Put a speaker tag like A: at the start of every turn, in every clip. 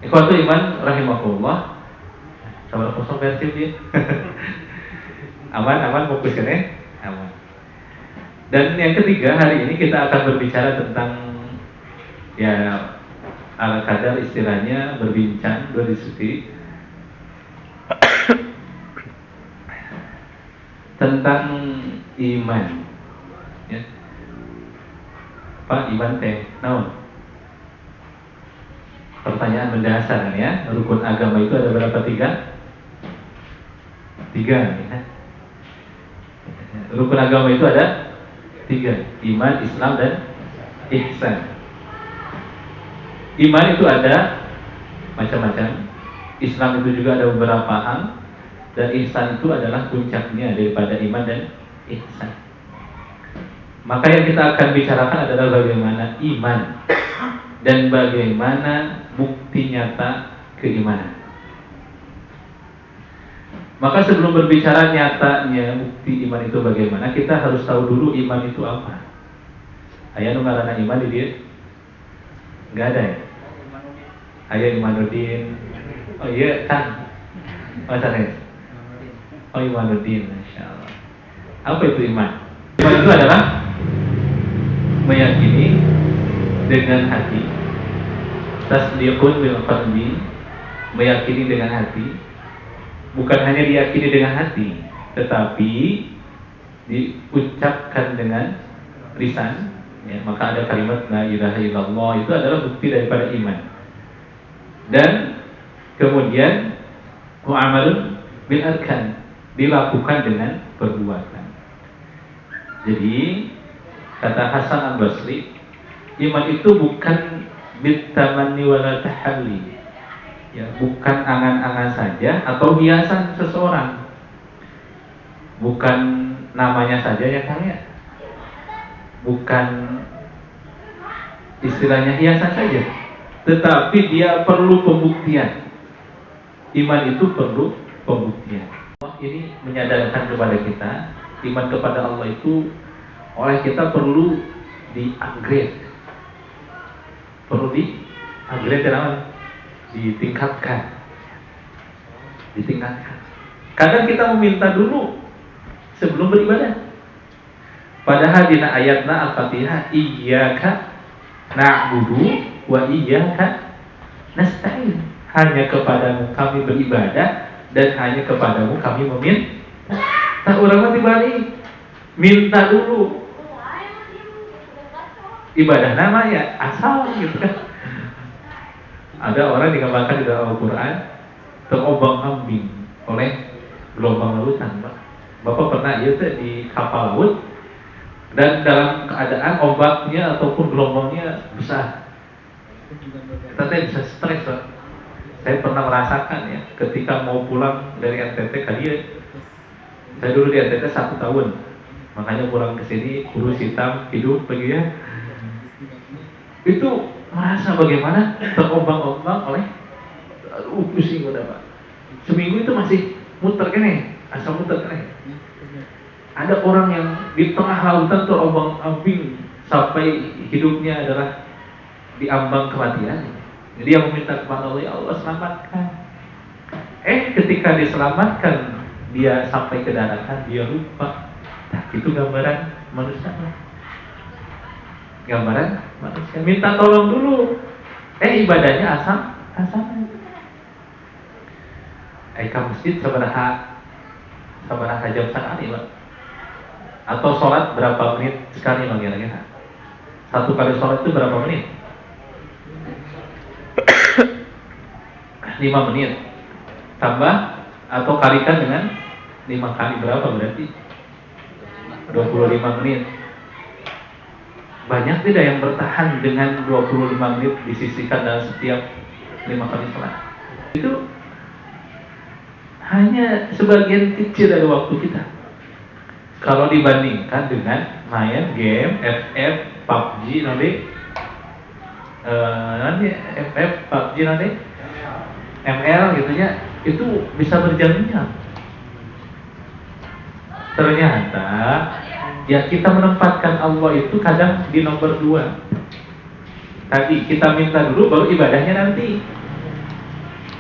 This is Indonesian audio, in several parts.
A: Ikhwatul iman rahimakumullah. Sabar kosong versi dia. Aman fokus kan ya? Aman. Dan yang ketiga, hari ini kita akan berbicara tentang ya ala kadar istilahnya berbincang, berdiskusi tentang iman. Ya. Pak iman teh, naon? Pertanyaan mendasar kan ya. Rukun agama itu ada berapa? Tiga. Ya. Rukun agama itu ada tiga: iman, Islam, dan ihsan. Iman itu ada macam-macam. Islam itu juga ada beberapa hal. Dan ihsan itu adalah puncaknya daripada iman dan ihsan. Maka yang kita akan bicarakan adalah bagaimana iman dan bagaimana bukti nyata keimanan. Maka sebelum berbicara nyatanya bukti iman itu bagaimana, kita harus tahu dulu iman itu apa. Aya nu ngaranna iman di dieu? Enggak ada ya? Aya Imanuddin. Oh iya, Kang. Oh, Sanes. Oh, Imanuddin, masyaallah. Apa itu iman? Iman itu adalah meyakini dengan hati. Tasdiqun bil qalbi, meyakini dengan hati. Bukan hanya diyakini dengan hati, tetapi diucapkan dengan lisan. Ya, maka ada kalimat la ilaha illallah, itu adalah bukti daripada iman. Dan kemudian mu'amalun bil arkan, dilakukan dengan perbuatan. Jadi kata Hasan Al-Basri, iman itu bukan bitamanni wala tahalli. Ya, bukan angan-angan saja atau hiasan seseorang. Bukan namanya saja ya Kang ya. Bukan istilahnya hiasan saja, tetapi dia perlu pembuktian. Iman itu perlu pembuktian. Ini menyadarkan kepada kita, iman kepada Allah itu oleh kita perlu di-upgrade. Perlu di-upgrade kenapa? Ditingkatkan. Kadang kita meminta dulu sebelum beribadah. Padahal di ayatna Al-Fatihah, iyyaka na'budu wa iyyaka nasta'in. Hanya kepadamu kami beribadah dan hanya kepadamu kami meminta. Tak urang dibalik. Minta dulu. Ibadah nama ya asal gitu kan. Ada orang digambarkan di dalam Al-Quran terombang-ambing oleh gelombang lautan. Bapak pernah di kapal laut dan dalam keadaan ombaknya ataupun gelombangnya besar. Kita bisa stres, Pak. Saya pernah merasakan ya, ketika mau pulang dari NTT saya dulu di NTT 1 tahun, makanya pulang ke sini kurus hitam hidup begitu ya. Itu merasa bagaimana terombang-ombang oleh pusing udah Pak. Seminggu itu masih muter kene, asal muter kene. Ada orang yang di tengah lautan terombang-ambing sampai hidupnya adalah diambang kematian. Jadi yang meminta kepada Allah, ya Allah selamatkan. Ketika diselamatkan, dia sampai ke daratan, dia lupa. Nah, itu gambaran manusia. Gambaran manusia. Minta tolong dulu. Ibadahnya asam. Ke masjid sabaraha jam sekali, Pak. Atau sholat berapa menit sekali, Bang, kira-kira? Satu kali sholat itu berapa menit? 5 menit. Tambah atau kalikan dengan 5 kali berapa berarti? 25 menit. Banyak tidak yang bertahan dengan 25 menit disisihkan dalam setiap 5 kali sholat. Itu hanya sebagian kecil dari waktu kita. Kalau dibandingkan dengan main game FF, PUBG nanti ML gitu ya, itu bisa berjam-jam. Ternyata ya kita menempatkan Allah itu kadang di nomor 2. Tadi kita minta dulu baru ibadahnya nanti.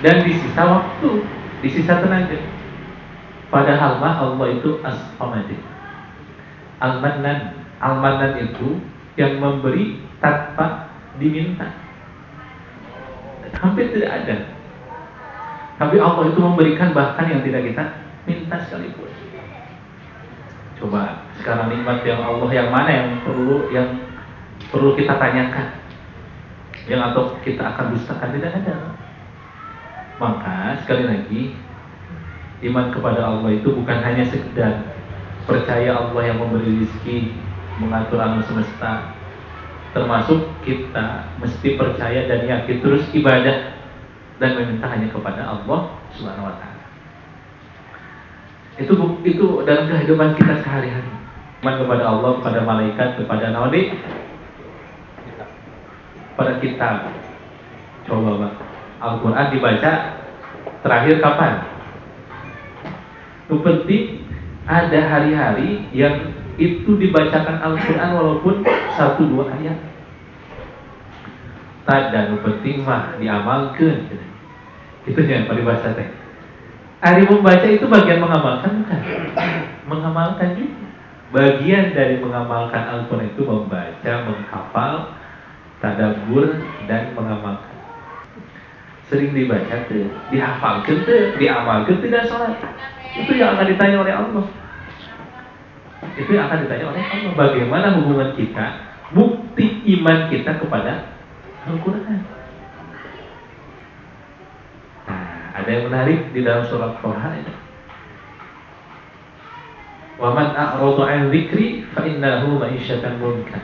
A: dan disisa waktu, disisa tenaga. Padahal mah Allah itu As-Samad, Al-Mannan. Al-Mannan itu yang memberi tanpa diminta. Hampir tidak ada. Tapi Allah itu memberikan bahkan yang tidak kita minta sekalipun. Coba sekarang nikmat yang Allah yang mana yang perlu kita tanyakan, yang atau kita akan dustakan? Tidak ada. Maka sekali lagi, iman kepada Allah itu bukan hanya sekedar percaya Allah yang memberi rezeki, mengatur alam semesta. Termasuk kita mesti percaya dan yakin terus ibadah dan meminta hanya kepada Allah Subhanahu wa taala. Itu dalam kehidupan kita sehari-hari. Iman kepada Allah, kepada malaikat, kepada nabi, pada kitab. Coba Pak, Al-Quran dibaca terakhir kapan? Itu penting, ada hari-hari yang itu dibacakan Al-Quran walaupun 1-2 ayat. Dan penting mah diamalkan. Itu jangan pada bahasa teh. Hari membaca itu bagian mengamalkan bukan? Mengamalkan juga. Bagian dari mengamalkan Al-Quran itu membaca, menghafal, tadabbur dan mengamalkan. Sering dibaca tuh, dihafalkan tuh, diamalkan tidak sholat. Itu yang akan ditanya oleh Allah. Itu yang akan ditanya oleh Allah. Bagaimana hubungan kita, bukti iman kita kepada Al-Quran. Nah, ada yang menarik di dalam surat Thaha ini. Wa man a'rada 'an dzikri fa innahu ma'isyatan munkan.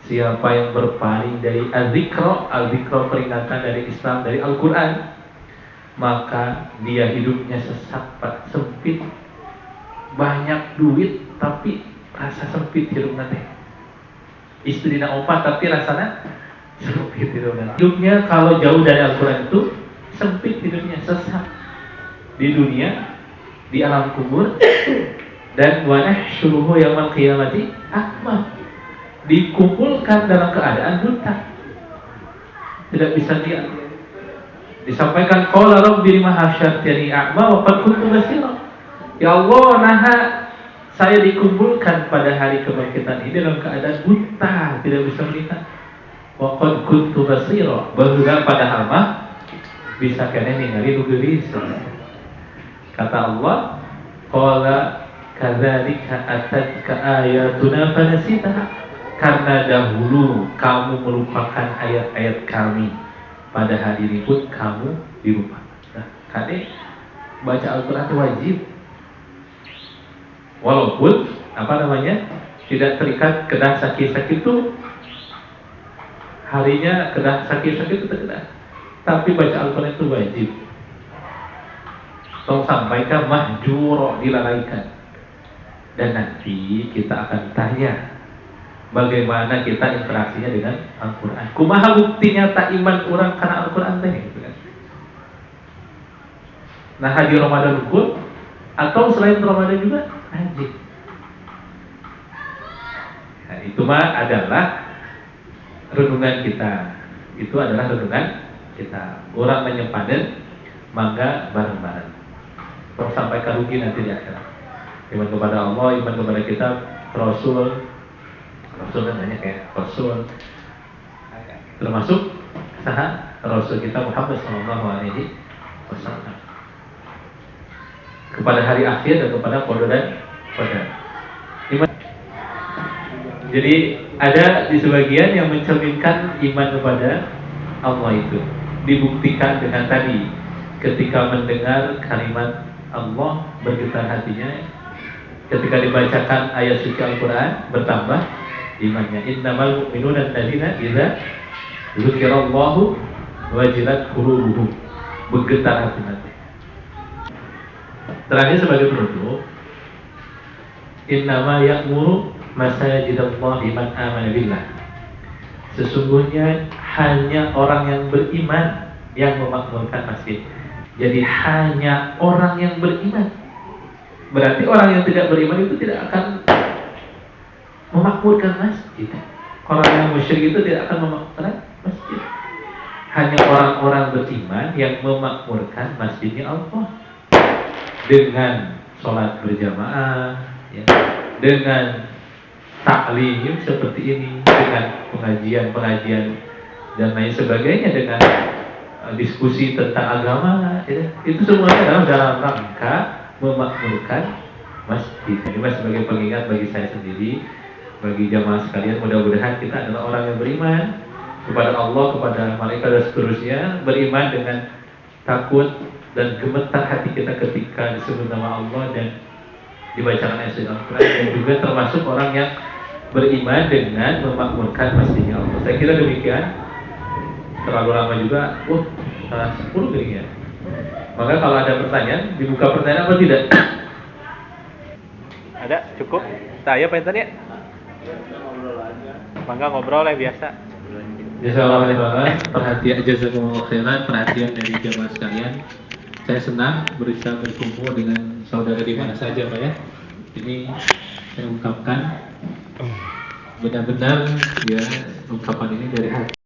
A: Siapa yang berpaling dari al-dzikra peringatan dari Islam, dari Al-Quran, maka dia hidupnya sesat, Pak, sempit. Banyak duit tapi rasa sempit hidupnya teh. Istri nak opat tapi rasanya sempit hidupnya. Hidupnya kalau jauh dari Al-Quran itu sempit hidupnya, sesat di dunia, di alam kubur, dan wa nahsyuruhu yaumal qiyamati a'ma. Dikumpulkan dalam keadaan buta, tidak bisa lihat. Disampaikan qala rabbi lima hasyartani a'ma wa qad kuntu basira. Ya Allah, naha saya dikumpulkan pada hari kebangkitan ini dalam keadaan buta, tidak bisa melihat. Wa qad kuntu basira, bahwa padahal mah bisa kene ningali nu geulis. Kata Allah, qala kadzalika atatka ayatuna fanasitaha. Karena dahulu kamu melupakan ayat-ayat kami, pada hari ribut kamu dilupakan. Nah, kade baca Al-Quran itu wajib. Walaupun tidak terikat kedah sakit-sakit itu, harinya kedah sakit-sakit itu tidak. Tapi baca Al-Quran itu wajib. Tolong sampaikan mahjur, dilalaikan. Dan nanti kita akan tanya bagaimana kita interaksinya dengan Al-Quran. Kumaha buktinya tak iman orang karena Al-Quran teh gitu kan. Nah, haji Ramadan hukum atau selain Ramadan juga haji. Nah, itu mah adalah renungan kita. Itu adalah renungan kita. Orang menyempadan mangga bareng-bareng. Terus sampai ke rugi nanti di akhirat. Iman kepada Allah, iman kepada kitab, Rasul kan banyak ya, Rasul termasuk saha Rasul kita Muhammad SAW, kepada hari akhir dan kepada qada dan qadar. Jadi ada di sebagian yang mencerminkan iman kepada Allah itu dibuktikan dengan tadi, ketika mendengar kalimat Allah bergetar hatinya, ketika dibacakan ayat suci Al-Quran bertambah imannya. Innamal mu'minuna alladzina idza dzukirallahu wajilat qulubuhum, bergetar hatinya. Terakhir sebagai penutup, innama ya'muru masajidallahi man amana billah. Sesungguhnya hanya orang yang beriman yang memakmurkan masjid. Jadi hanya orang yang beriman. Berarti orang yang tidak beriman itu tidak akan memakmurkan masjid. Orang yang musyrik itu tidak akan memakmurkan masjid. hanya orang-orang beriman yang memakmurkan masjidnya Allah dengan sholat berjamaah, ya, dengan taklim seperti ini, dengan pengajian-pengajian dan lain sebagainya, dengan diskusi tentang agama, ya. Itu semuanya adalah dalam rangka memakmurkan masjid. Ini sebagai pengingat bagi saya sendiri, bagi jamaah sekalian, mudah-mudahan kita adalah orang yang beriman kepada Allah, kepada malaikat dan seterusnya, beriman dengan takut dan gemetar hati kita ketika disebut nama Allah dan dibacakan ayat Al-Quran, dan juga termasuk orang yang beriman dengan memakmurkan masjidnya Allah. Saya kira demikian. Terlalu lama juga. 10 gini ya. Maka kalau ada pertanyaan, dibuka pertanyaan apa tidak? Ada? Cukup? Saya pengen tanya. Bangga ngobrol lah biasa. Jazakallahu khairan, perhatian dari jamaah sekalian. Saya senang bisa berkumpul dengan saudara di mana saja, Pak ya. Ini saya ungkapkan benar-benar ya, ungkapan ini dari hati.